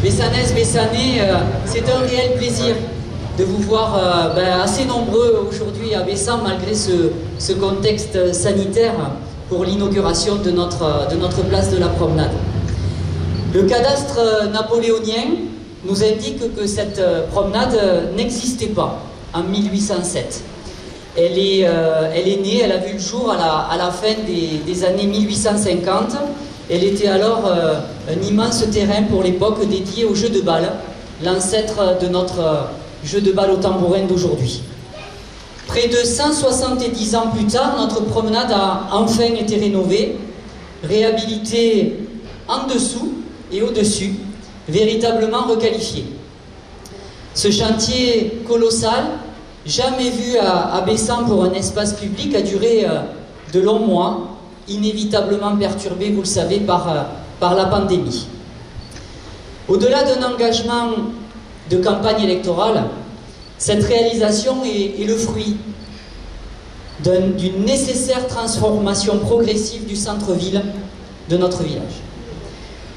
Bessanaises, Bessanais, c'est un réel plaisir de vous voir assez nombreux aujourd'hui à Bessan malgré ce contexte sanitaire pour l'inauguration de notre place de la promenade. Le cadastre napoléonien nous indique que cette promenade n'existait pas en 1807. Elle est née, elle a vu le jour à la fin des années 1850. Elle était alors un immense terrain pour l'époque dédié au jeu de balle, l'ancêtre de notre jeu de balle au tambourin d'aujourd'hui. Près de 170 ans plus tard, notre promenade a enfin été rénovée, réhabilitée en dessous et au-dessus, véritablement requalifiée. Ce chantier colossal, jamais vu à Bessan pour un espace public, a duré de longs mois, inévitablement perturbé, vous le savez, par la pandémie. Au-delà d'un engagement de campagne électorale, cette réalisation est le fruit d'une nécessaire transformation progressive du centre-ville de notre village.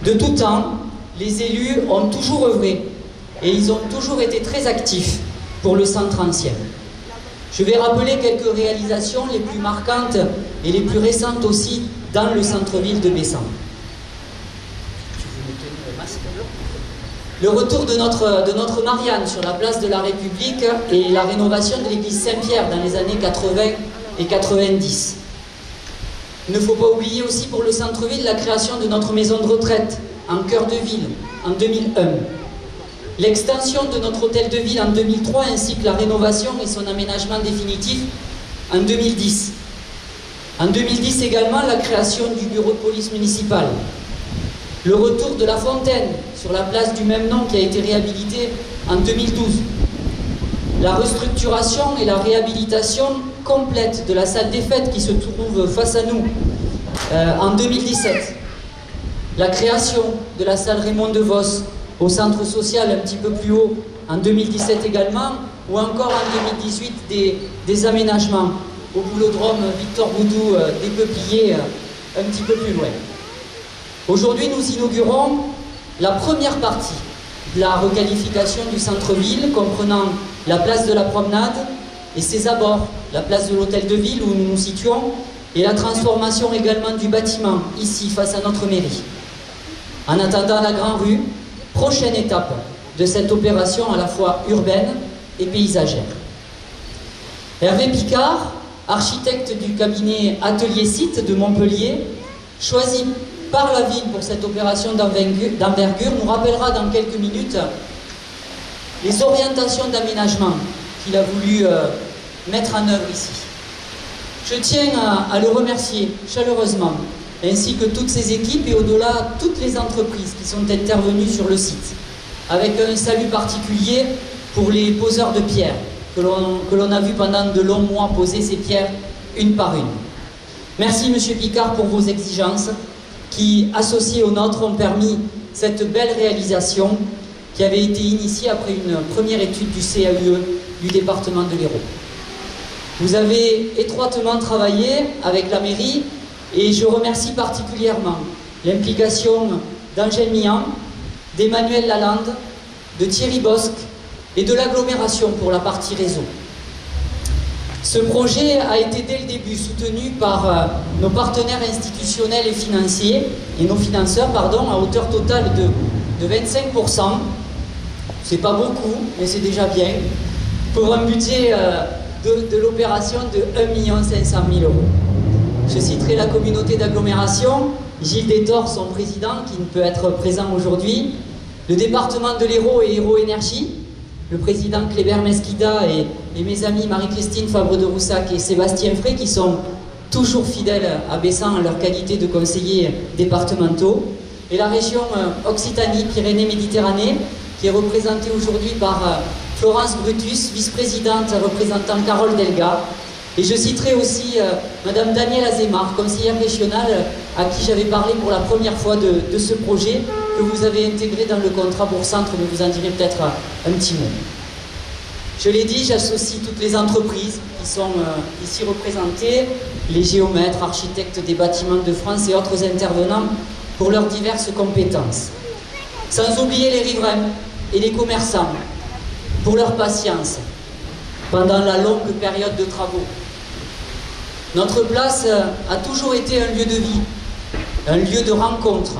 De tout temps, les élus ont toujours œuvré et ils ont toujours été très actifs pour le centre ancien. Je vais rappeler quelques réalisations les plus marquantes et les plus récentes aussi dans le centre-ville de Bessan. Le retour de notre Marianne sur la place de la République et la rénovation de l'église Saint-Pierre dans les années 80 et 90. Il ne faut pas oublier aussi pour le centre-ville la création de notre maison de retraite en cœur de ville en 2001. L'extension de notre hôtel de ville en 2003 ainsi que la rénovation et son aménagement définitif en 2010. En 2010 également, la création du bureau de police municipale. Le retour de la fontaine sur la place du même nom qui a été réhabilitée en 2012. La restructuration et la réhabilitation complète de la salle des fêtes qui se trouve face à nous en 2017. La création de la salle Raymond DeVos au centre social un petit peu plus haut en 2017 également, ou encore en 2018 des aménagements au boulodrome Victor Boudou des Peupliers un petit peu plus loin. Aujourd'hui, nous inaugurons la première partie de la requalification du centre-ville, comprenant la place de la promenade et ses abords, la place de l'hôtel de ville où nous nous situons, et la transformation également du bâtiment, ici, face à notre mairie. En attendant la Grande Rue, prochaine étape de cette opération à la fois urbaine et paysagère. Hervé Picard, architecte du cabinet Atelier Site de Montpellier, choisi par la ville pour cette opération d'envergure, nous rappellera dans quelques minutes les orientations d'aménagement qu'il a voulu mettre en œuvre ici. Je tiens à le remercier chaleureusement, ainsi que toutes ses équipes et au-delà toutes les entreprises qui sont intervenues sur le site, avec un salut particulier pour les poseurs de pierres que l'on a vu pendant de longs mois poser ces pierres une par une. Merci Monsieur Picard pour vos exigences qui, associées aux nôtres, ont permis cette belle réalisation qui avait été initiée après une première étude du CAUE du département de l'Hérault. Vous avez étroitement travaillé avec la mairie et je remercie particulièrement l'implication d'Angèle Mian, d'Emmanuel Lalande, de Thierry Bosque et de l'agglomération pour la partie réseau. Ce projet a été dès le début soutenu par nos partenaires institutionnels et financiers, et nos financeurs, pardon, à hauteur totale de 25%. C'est pas beaucoup, mais c'est déjà bien, pour un budget de l'opération de 1 500 000 €. Je citerai la communauté d'agglomération, Gilles Détor, son président, qui ne peut être présent aujourd'hui, le département de l'Hérault et Hérault Énergie, le président Kléber Mesquida et mes amis Marie-Christine Fabre de Roussac et Sébastien Frey, qui sont toujours fidèles à Bessan en leur qualité de conseillers départementaux, et la région Occitanie-Pyrénées-Méditerranée, qui est représentée aujourd'hui par Florence Brutus, vice-présidente représentant Carole Delga. Et je citerai aussi Madame Danielle Azémar, conseillère régionale, à qui j'avais parlé pour la première fois de ce projet que vous avez intégré dans le contrat Bourg-Centre, mais vous en direz peut-être un petit mot. Je l'ai dit, j'associe toutes les entreprises qui sont ici représentées, les géomètres, architectes des bâtiments de France et autres intervenants pour leurs diverses compétences. Sans oublier les riverains et les commerçants pour leur patience pendant la longue période de travaux. Notre place a toujours été un lieu de vie, un lieu de rencontre,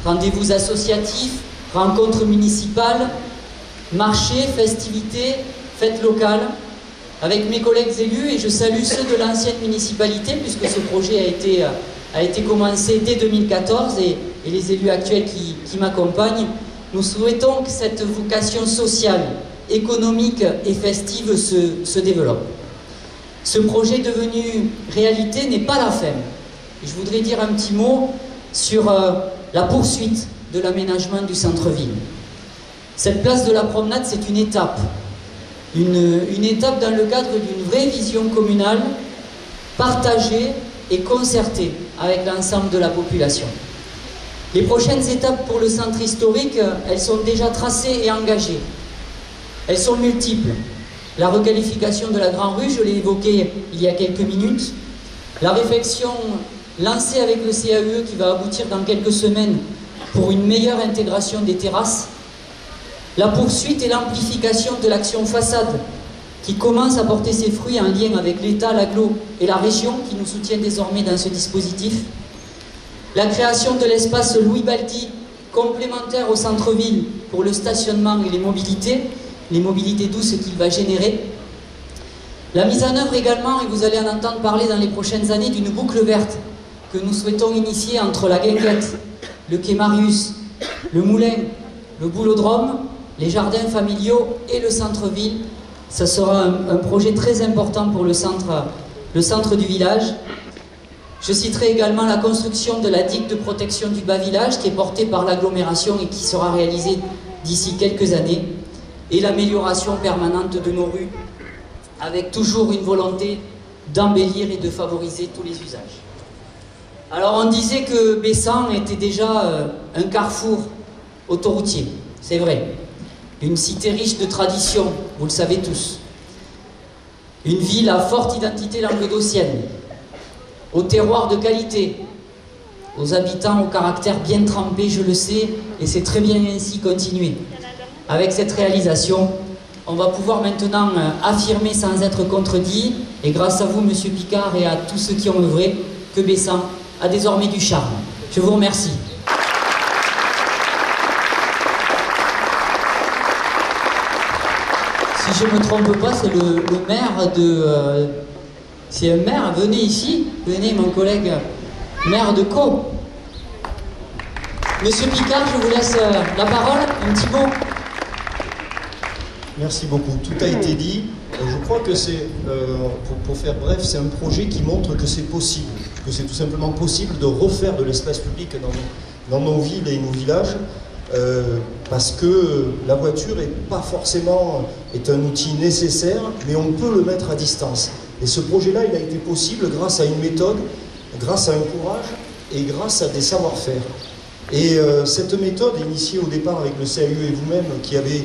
rendez-vous associatifs, rencontres municipales, marchés, festivités, fêtes locales, avec mes collègues élus, et je salue ceux de l'ancienne municipalité, puisque ce projet a été commencé dès 2014, et les élus actuels qui m'accompagnent, nous souhaitons que cette vocation sociale, économique et festive se développe. Ce projet devenu réalité n'est pas la fin. Je voudrais dire un petit mot sur la poursuite de l'aménagement du centre-ville. Cette place de la promenade, c'est une étape. Une étape dans le cadre d'une vraie vision communale, partagée et concertée avec l'ensemble de la population. Les prochaines étapes pour le centre historique, elles sont déjà tracées et engagées. Elles sont multiples. La requalification de la Grand Rue, je l'ai évoqué il y a quelques minutes. La réflexion lancée avec le CAUE qui va aboutir dans quelques semaines pour une meilleure intégration des terrasses. La poursuite et l'amplification de l'action façade qui commence à porter ses fruits en lien avec l'État, l'agglo et la région qui nous soutient désormais dans ce dispositif. La création de l'espace Louis Baldi, complémentaire au centre-ville pour le stationnement et les mobilités douces qu'il va générer. La mise en œuvre également, et vous allez en entendre parler dans les prochaines années, d'une boucle verte que nous souhaitons initier entre la Guinguette, le quai Marius, le Moulin, le Boulodrome, les jardins familiaux et le centre-ville. Ça sera un projet très important pour le centre du village. Je citerai également la construction de la digue de protection du bas village qui est portée par l'agglomération et qui sera réalisée d'ici quelques années, et l'amélioration permanente de nos rues avec toujours une volonté d'embellir et de favoriser tous les usages. Alors on disait que Bessan était déjà un carrefour autoroutier, c'est vrai. Une cité riche de traditions, vous le savez tous. Une ville à forte identité languedocienne, au terroir de qualité, aux habitants au caractère bien trempé, je le sais, et c'est très bien ainsi continuer. Avec cette réalisation, on va pouvoir maintenant affirmer sans être contredit, et grâce à vous, Monsieur Picard, et à tous ceux qui ont œuvré, que Bessan a désormais du charme. Je vous remercie. Si je ne me trompe pas, c'est le maire de... c'est un maire, venez ici, venez mon collègue, maire de Caux. Monsieur Picard, je vous laisse la parole, un petit mot. Merci beaucoup. Tout a été dit. Je crois que c'est, pour faire bref, c'est un projet qui montre que c'est possible, que c'est tout simplement possible de refaire de l'espace public dans nos villes et nos villages, parce que la voiture est un outil nécessaire, mais on peut le mettre à distance. Et ce projet-là, il a été possible grâce à une méthode, grâce à un courage et grâce à des savoir-faire. Et cette méthode, initiée au départ avec le CAUE et vous-même, qui avez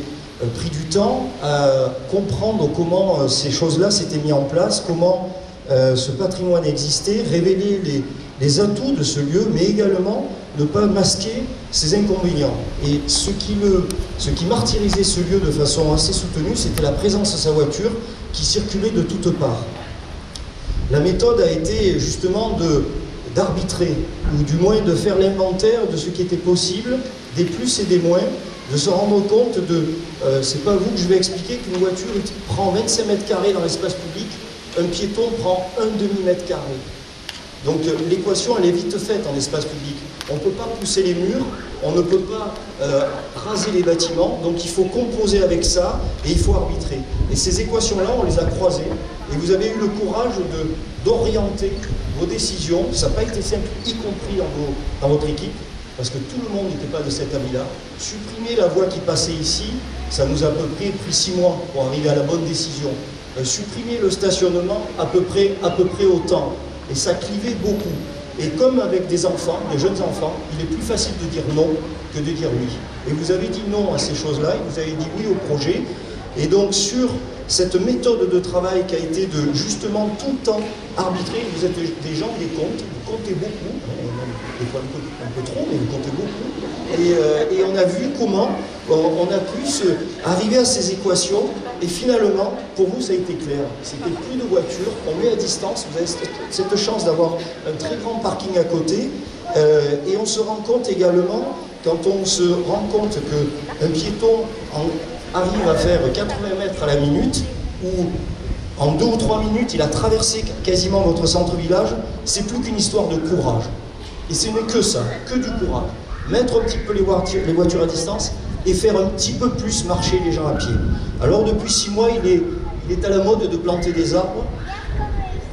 pris du temps à comprendre comment ces choses-là s'étaient mises en place, comment ce patrimoine existait, révéler les atouts de ce lieu, mais également ne pas masquer ses inconvénients. Et ce qui martyrisait ce lieu de façon assez soutenue, c'était la présence de sa voiture qui circulait de toutes parts. La méthode a été justement d'arbitrer, ou du moins de faire l'inventaire de ce qui était possible, des plus et des moins, de se rendre compte de, c'est pas vous que je vais expliquer qu'une voiture prend 25 mètres carrés dans l'espace public, un piéton prend un demi-mètre carré. Donc l'équation elle est vite faite en espace public. On ne peut pas pousser les murs, on ne peut pas raser les bâtiments, donc il faut composer avec ça et il faut arbitrer. Et ces équations-là, on les a croisées et vous avez eu le courage d'orienter vos décisions. Ça n'a pas été simple, y compris dans votre équipe, parce que tout le monde n'était pas de cet avis-là. Supprimer la voie qui passait ici, ça nous a à peu près pris 6 mois pour arriver à la bonne décision. Supprimer le stationnement à peu près autant. Et ça clivait beaucoup. Et comme avec des enfants, des jeunes enfants, il est plus facile de dire non que de dire oui. Et vous avez dit non à ces choses-là, et vous avez dit oui au projet. Et donc sur cette méthode de travail qui a été de justement tout le temps arbitrer, vous êtes des gens, des comptes, vous comptez beaucoup, des fois un peu trop, mais vous comptez beaucoup. Et on a vu comment on a pu arriver à ces équations. Et finalement, pour vous, ça a été clair. C'était plus de voitures, on met à distance. Vous avez cette chance d'avoir un très grand parking à côté. Et on se rend compte également, quand on se rend compte qu'un piéton arrive à faire 80 mètres à la minute, ou en 2 ou 3 minutes, il a traversé quasiment votre centre-village, c'est plus qu'une histoire de courage. Et ce n'est que ça, que du courage. Mettre un petit peu les voitures à distance et faire un petit peu plus marcher les gens à pied. Alors depuis 6 mois, il est à la mode de planter des arbres.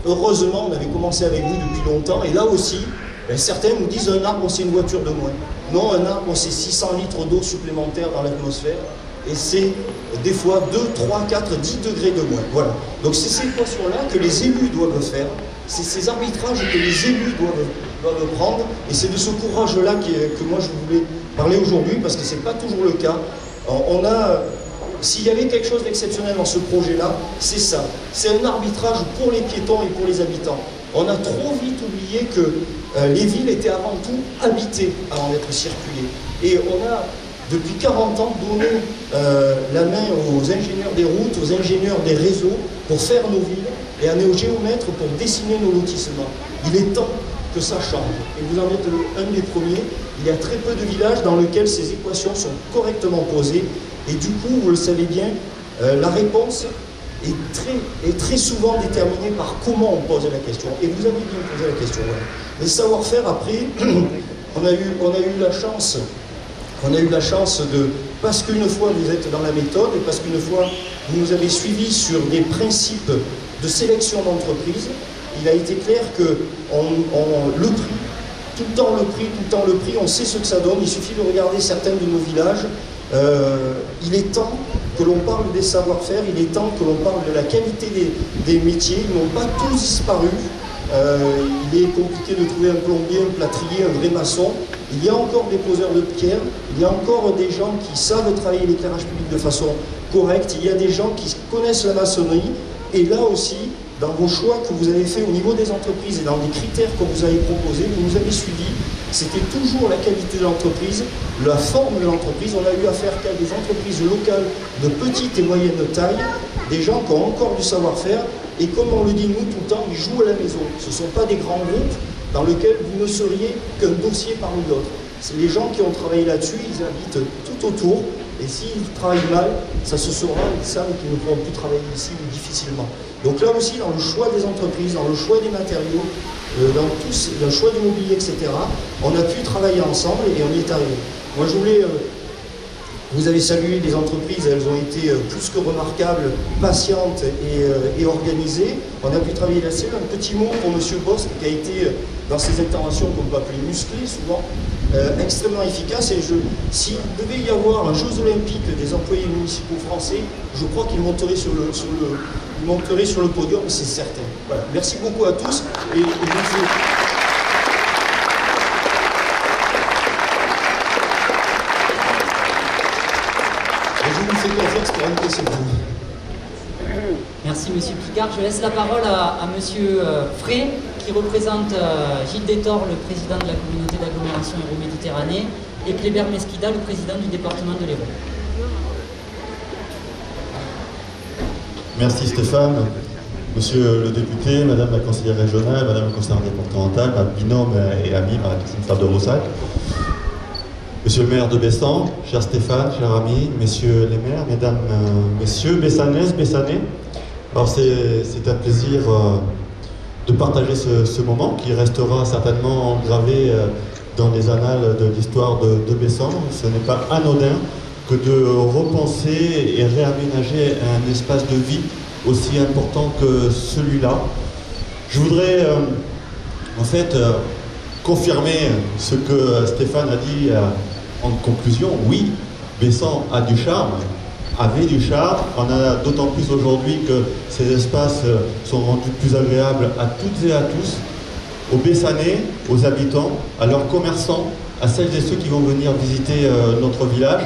Heureusement, on avait commencé avec vous depuis longtemps, et là aussi, certains nous disent un arbre, c'est une voiture de moins. Non, un arbre, c'est 600 litres d'eau supplémentaire dans l'atmosphère, et c'est des fois 2, 3, 4, 10 degrés de moins. Voilà. Donc c'est ces équations-là que les élus doivent faire, c'est ces arbitrages que les élus doivent prendre, et c'est de ce courage-là que moi je voulais parler aujourd'hui, parce que ce n'est pas toujours le cas. S'il y avait quelque chose d'exceptionnel dans ce projet-là, c'est ça. C'est un arbitrage pour les piétons et pour les habitants. On a trop vite oublié que les villes étaient avant tout habitées avant d'être circulées. Et on a, depuis 40 ans, donné la main aux ingénieurs des routes, aux ingénieurs des réseaux pour faire nos villes, et à nos géomètres pour dessiner nos lotissements. Il est temps que ça change. Et vous en êtes un des premiers. Il y a très peu de villages dans lesquels ces équations sont correctement posées. Et du coup, vous le savez bien, la réponse est très souvent déterminée par comment on pose la question. Et vous avez bien posé la question. Voilà. Les savoir-faire, après, on a eu la chance parce qu'une fois vous êtes dans la méthode, et parce qu'une fois vous nous avez suivis sur des principes de sélection d'entreprise, il a été clair que le prix, tout le temps le prix, on sait ce que ça donne. Il suffit de regarder certains de nos villages. Il est temps que l'on parle des savoir-faire, il est temps que l'on parle de la qualité des métiers. Ils n'ont pas tous disparu. Il est compliqué de trouver un plombier, un plâtrier, un vrai maçon. Il y a encore des poseurs de pierre, il y a encore des gens qui savent travailler l'éclairage public de façon correcte, il y a des gens qui connaissent la maçonnerie. Et là aussi, dans vos choix que vous avez faits au niveau des entreprises et dans les critères que vous avez proposés, vous nous avez suivis, c'était toujours la qualité de l'entreprise, la forme de l'entreprise. On a eu affaire qu'à des entreprises locales de petite et moyenne taille, des gens qui ont encore du savoir-faire, et comme on le dit nous tout le temps, ils jouent à la maison. Ce ne sont pas des grands groupes dans lesquels vous ne seriez qu'un dossier parmi d'autres. C'est les gens qui ont travaillé là-dessus, ils habitent tout autour, et s'ils travaillent mal, ça se saura, ils savent qu'ils ne pourront plus travailler ici ou difficilement. Donc là aussi, dans le choix des entreprises, dans le choix des matériaux, dans le choix du mobilier, etc., on a pu travailler ensemble et on y est arrivé. Moi, je voulais... vous avez salué les entreprises, elles ont été plus que remarquables, patientes et organisées. On a pu travailler là-dessus. Un petit mot pour M. Boss, qui a été, dans ses interventions qu'on peut appeler musclées souvent, extrêmement efficace. Et s'il devait y avoir un Jeux Olympiques des employés municipaux français, je crois qu'il monterait sur le podium, c'est certain. Voilà. Merci beaucoup à tous. Et je vous fais confiance pour une question. Merci Monsieur Picard. Je laisse la parole à Monsieur Frey, qui représente Gilles Détor, le président de la communauté d'agglomération Hérault-Méditerranée, et Kléber Mesquida, le président du département de l'Hérault. Merci Stéphane, Monsieur le député, Madame la conseillère régionale, Madame la conseillère départementale, ma binôme et amie, ma responsable de Rossac, Monsieur le maire de Bessan, cher Stéphane, cher ami, Messieurs les maires, Mesdames, Messieurs, Bessanaises, Bessanais. Alors c'est un plaisir de partager ce moment qui restera certainement gravé dans les annales de l'histoire de Bessan. Ce n'est pas anodin que de repenser et réaménager un espace de vie aussi important que celui-là. Je voudrais en fait confirmer ce que Stéphane a dit en conclusion. Oui, Bessan a du charme, avait du charme. On a d'autant plus aujourd'hui que ces espaces sont rendus plus agréables à toutes et à tous, aux Bessanais, aux habitants, à leurs commerçants, à celles et ceux qui vont venir visiter notre village.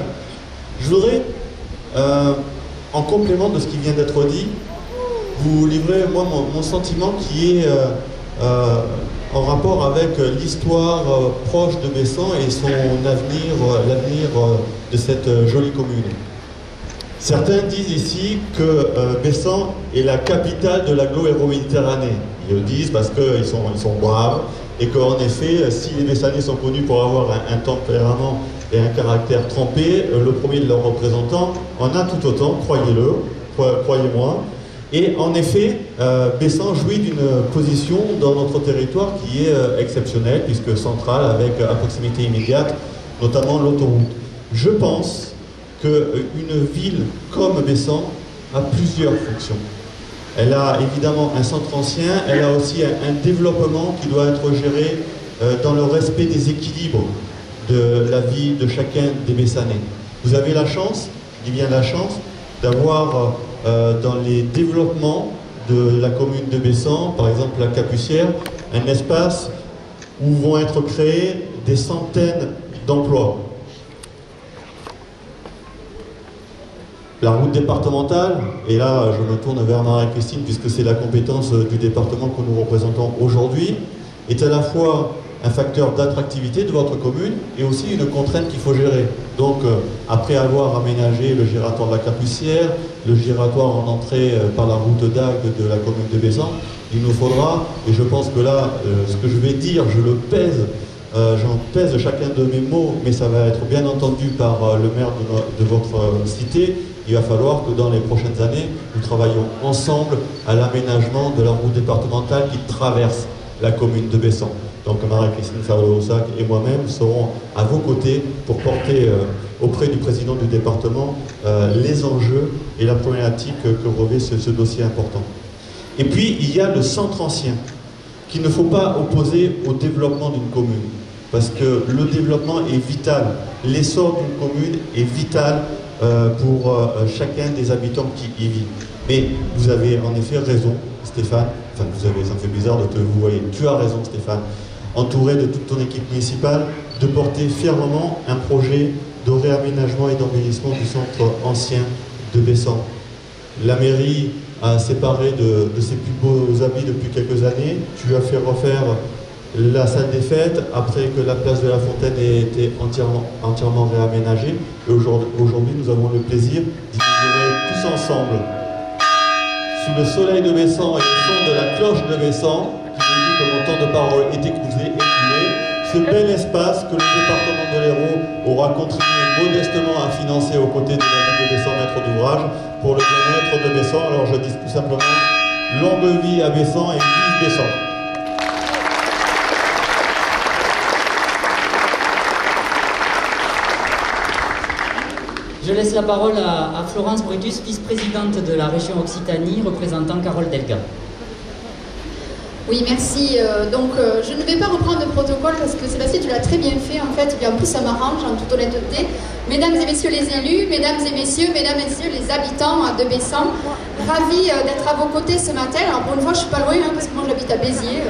Je voudrais, en complément de ce qui vient d'être dit, vous livrer moi mon sentiment qui est en rapport avec l'histoire proche de Bessan et son l'avenir de cette jolie commune. Certains disent ici que Bessan est la capitale de l'agglo-héro-méditerranée. Ils le disent parce qu'ils sont braves et qu'en effet, si les Bessanais sont connus pour avoir un tempérament et un caractère trempé, le premier de leurs représentants en a tout autant, croyez-le, croyez-moi. Et en effet, Bessan jouit d'une position dans notre territoire qui est exceptionnelle, puisque centrale, avec à proximité immédiate, notamment l'autoroute. Je pense qu'une ville comme Bessan a plusieurs fonctions. Elle a évidemment un centre ancien, elle a aussi un développement qui doit être géré dans le respect des équilibres de la vie de chacun des Bessanais. Vous avez la chance, je dis bien la chance, d'avoir dans les développements de la commune de Bessan, par exemple la Capucière, un espace où vont être créés des centaines d'emplois. La route départementale, et là je me tourne vers Marie-Christine puisque c'est la compétence du département que nous représentons aujourd'hui, est à la fois un facteur d'attractivité de votre commune et aussi une contrainte qu'il faut gérer. Donc après avoir aménagé le giratoire de la Capucière, le giratoire en entrée par la route d'Agde de la commune de Bessan, il nous faudra, et je pense que là ce que je vais dire, je le pèse, j'en pèse chacun de mes mots, mais ça va être bien entendu par le maire de votre cité. Il va falloir que dans les prochaines années, nous travaillions ensemble à l'aménagement de la route départementale qui traverse la commune de Bessan. Donc Marie-Christine Ferlo-Rossac et moi-même serons à vos côtés pour porter auprès du président du département les enjeux et la problématique que revêt ce dossier important. Et puis il y a le centre ancien qu'il ne faut pas opposer au développement d'une commune, parce que le développement est vital, l'essor d'une commune est vital pour chacun des habitants qui y vivent. Mais vous avez en effet raison, Stéphane, enfin vous avez, ça me fait bizarre de te vous voyez, tu as raison Stéphane, entouré de toute ton équipe municipale, de porter fermement un projet de réaménagement et d'embellissement du centre ancien de Bessan. La mairie a séparé de ses plus beaux habits depuis quelques années, tu as fait refaire la salle des fêtes après que la place de la Fontaine ait été entièrement réaménagée. Et aujourd'hui, nous avons le plaisir d'y célébrer tous ensemble, sous le soleil de Bessan et le son de la cloche de Bessan, qui nous dit que mon temps de parole est écoulé, ce bel espace que le département de l'Hérault aura contribué modestement à financer aux côtés de la ville de Bessan, maître d'ouvrage, pour le bien-être de Bessan. Alors je dis tout simplement, longue vie à Bessan et vive Bessan. Je laisse la parole à Florence Brutus, vice-présidente de la région Occitanie, représentant Carole Delga. Oui, merci. Je ne vais pas reprendre le protocole parce que Sébastien, tu l'as très bien fait en fait, et en plus ça m'arrange en toute honnêteté. Mesdames et messieurs les élus, mesdames et messieurs les habitants de Bessan, ravis d'être à vos côtés ce matin. Alors pour une fois, je ne suis pas loin parce que moi j'habite à Béziers.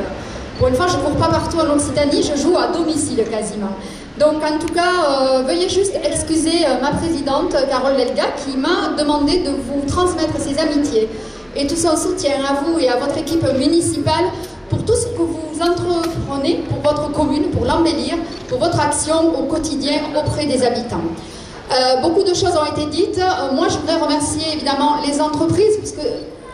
Pour une fois, je ne cours pas partout en Occitanie, je joue à domicile quasiment. Donc en tout cas, veuillez juste excuser ma présidente Carole Delga qui m'a demandé de vous transmettre ses amitiés et tout son soutien à vous et à votre équipe municipale pour tout ce que vous entreprenez pour votre commune, pour l'embellir, pour votre action au quotidien auprès des habitants. Beaucoup de choses ont été dites. Moi, je voudrais remercier évidemment les entreprises, puisque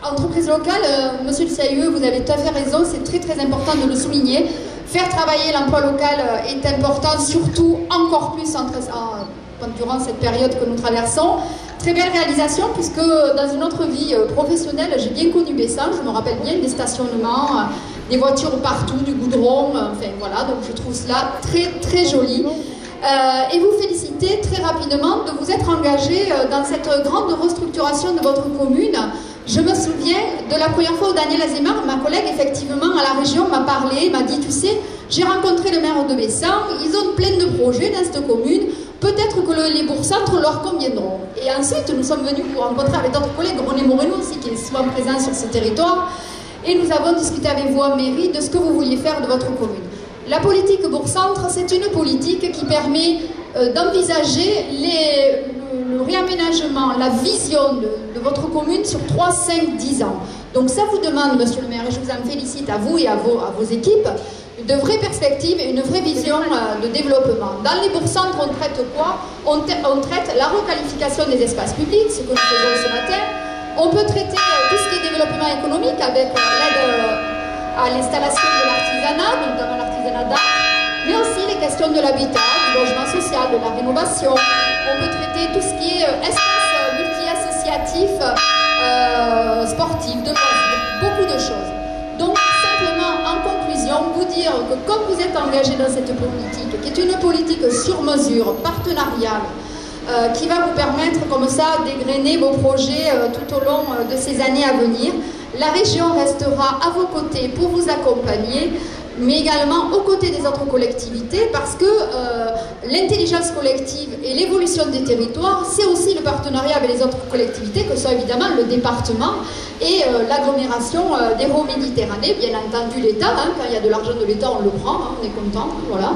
entreprises locales, monsieur le CAUE, vous avez tout à fait raison, c'est très très important de le souligner. Faire travailler l'emploi local est important, surtout encore plus durant cette période que nous traversons. Très belle réalisation, puisque dans une autre vie professionnelle, j'ai bien connu Bessan, je me rappelle bien des stationnements, des voitures partout, du goudron, enfin voilà, donc je trouve cela très très joli. Et vous féliciter très rapidement de vous être engagé dans cette grande restructuration de votre commune. Je me souviens de la première fois où Daniel Azemar, ma collègue, effectivement, à la région, m'a parlé, m'a dit, tu sais, j'ai rencontré le maire de Bessan, ils ont plein de projets dans cette commune, peut-être que les bourgs-centres leur conviendront. Et ensuite, nous sommes venus vous rencontrer avec d'autres collègues, René Moreno aussi, qui est souvent présent sur ce territoire, et nous avons discuté avec vous en mairie de ce que vous vouliez faire de votre commune. La politique bourg-centre, c'est une politique qui permet d'envisager le réaménagement, la vision de votre commune sur 3, 5, 10 ans. Donc ça vous demande, monsieur le maire, et je vous en félicite à vous et à vos équipes, de vraies perspectives et une vraie vision de développement. Dans les bourgs-centres, on traite quoi? On traite la requalification des espaces publics, ce que nous faisons ce matin. On peut traiter tout ce qui est développement économique avec l'aide à l'installation de l'artisanat, notamment l'artisanat d'art, mais aussi les questions de l'habitat, du logement social, de la rénovation. On peut traiter tout ce qui est espace multi-associatif, sportif, de loisirs, beaucoup de choses. Donc, simplement, en conclusion, vous dire que comme vous êtes engagé dans cette politique, qui est une politique sur mesure, partenariale, qui va vous permettre comme ça d'égrener vos projets tout au long de ces années à venir, la région restera à vos côtés pour vous accompagner, mais également aux côtés des autres collectivités, parce que l'intelligence collective et l'évolution des territoires, c'est aussi le partenariat avec les autres collectivités, que sont évidemment le département et l'agglomération d'Hérault-Méditerranée, bien entendu l'État, quand il y a de l'argent de l'État, on le prend, on est content, voilà.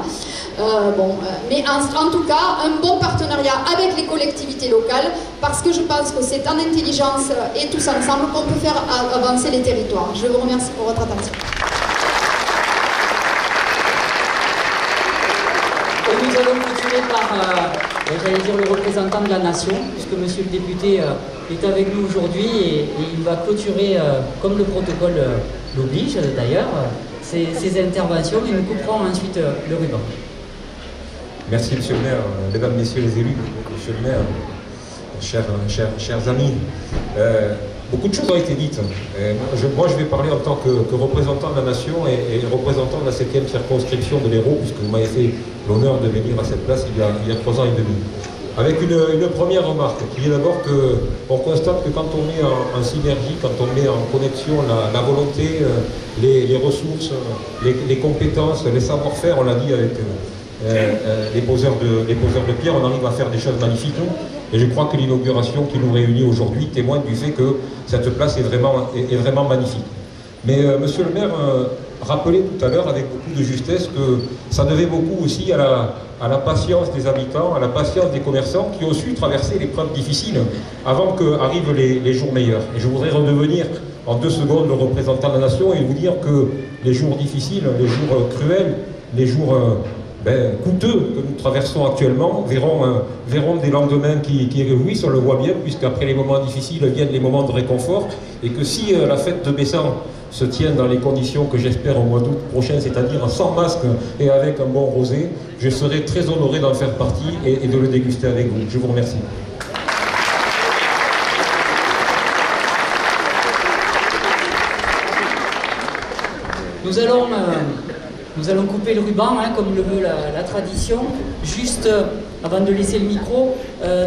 Mais en tout cas, un bon partenariat avec les collectivités locales, parce que je pense que c'est en intelligence et tous ensemble qu'on peut faire avancer les territoires. Je vous remercie pour votre attention. Et nous allons continuer par, j'allais dire, le représentant de la nation, puisque monsieur le député est avec nous aujourd'hui et il va clôturer, comme le protocole l'oblige d'ailleurs, ses interventions, et nous couperons ensuite le ruban. Merci monsieur le maire, mesdames, messieurs les élus, monsieur le maire, chers amis. Beaucoup de choses ont été dites. Moi, je vais parler en tant que représentant de la nation et représentant de la 7e circonscription de l'Hérault, puisque vous m'avez fait l'honneur de venir à cette place il y a 3 ans et demi. Avec une première remarque, qui est d'abord qu'on constate que quand on met en synergie, quand on met en connexion la volonté, les ressources, les compétences, les savoir-faire, on l'a dit avec les poseurs de pierre, on arrive à faire des choses magnifiques. Et je crois que l'inauguration qui nous réunit aujourd'hui témoigne du fait que cette place est vraiment magnifique. Mais monsieur le maire rappelait tout à l'heure avec beaucoup de justesse que ça devait beaucoup aussi à la patience des habitants, à la patience des commerçants qui ont su traverser l'épreuve difficile avant qu'arrivent les jours meilleurs. Et je voudrais redevenir en 2 secondes le représentant de la nation et vous dire que les jours difficiles, les jours cruels, les jours coûteux que nous traversons actuellement verront des lendemains qui réjouissent, on le voit bien, puisqu'après les moments difficiles viennent les moments de réconfort, et que si la fête de Bessan se tient dans les conditions que j'espère au mois d'août prochain, c'est-à-dire sans masque et avec un bon rosé, je serai très honoré d'en faire partie et de le déguster avec vous. Je vous remercie. Nous allons couper le ruban, comme le veut la tradition. Juste avant de laisser le micro,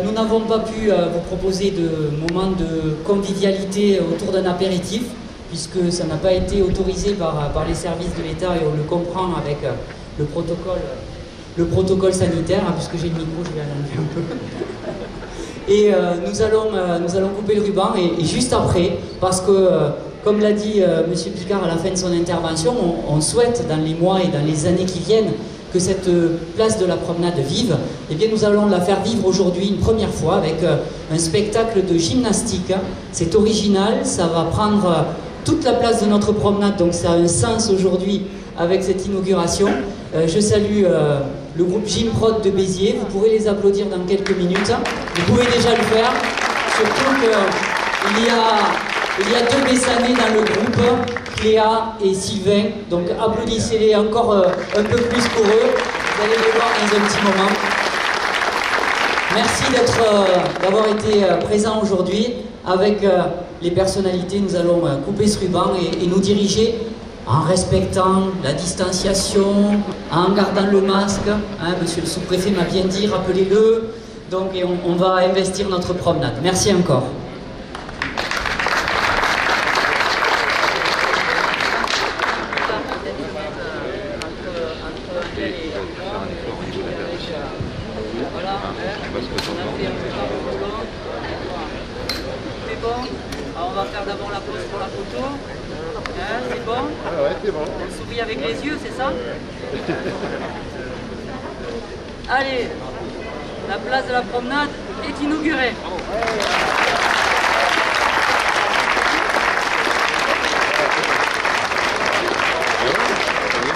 nous n'avons pas pu vous proposer de moments de convivialité autour d'un apéritif, puisque ça n'a pas été autorisé par les services de l'État, et on le comprend avec le protocole sanitaire, puisque j'ai le micro, je vais aller un peu. Et nous allons couper le ruban, et juste après, parce que comme l'a dit M. Picard à la fin de son intervention, on souhaite dans les mois et dans les années qui viennent que cette place de la promenade vive. Eh bien, nous allons la faire vivre aujourd'hui une première fois avec un spectacle de gymnastique. C'est original, ça va prendre toute la place de notre promenade, donc ça a un sens aujourd'hui avec cette inauguration. Je salue le groupe Gymprod de Béziers, vous pourrez les applaudir dans quelques minutes. Vous pouvez déjà le faire, surtout qu'il y a 2 Bessanais dans le groupe, Cléa et Sylvain, donc applaudissez-les encore un peu plus pour eux, vous allez les voir dans un petit moment. Merci d'avoir été présents aujourd'hui. Avec les personnalités, nous allons couper ce ruban et nous diriger en respectant la distanciation, en gardant le masque. Monsieur le sous-préfet m'a bien dit, rappelez-le. Donc on va investir notre promenade. Merci encore. Alors on va faire d'abord la pause pour la photo. C'est bon? Ah ouais, c'est bon. On sourit avec les yeux, c'est ça? Allez, la place de la promenade est inaugurée.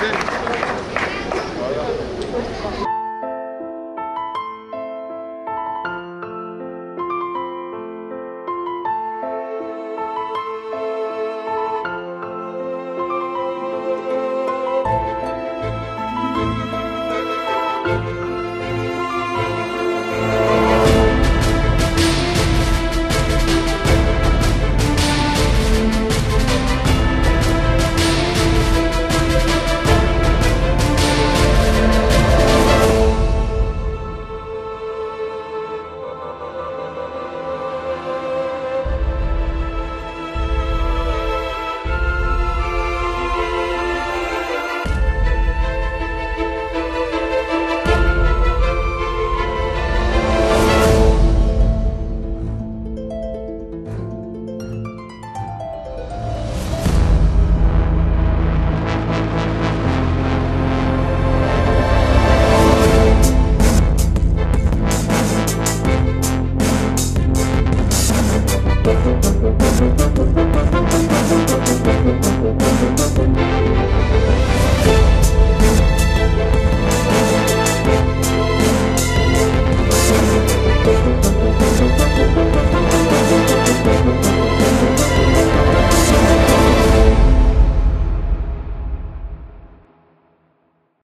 Ouais. Merci.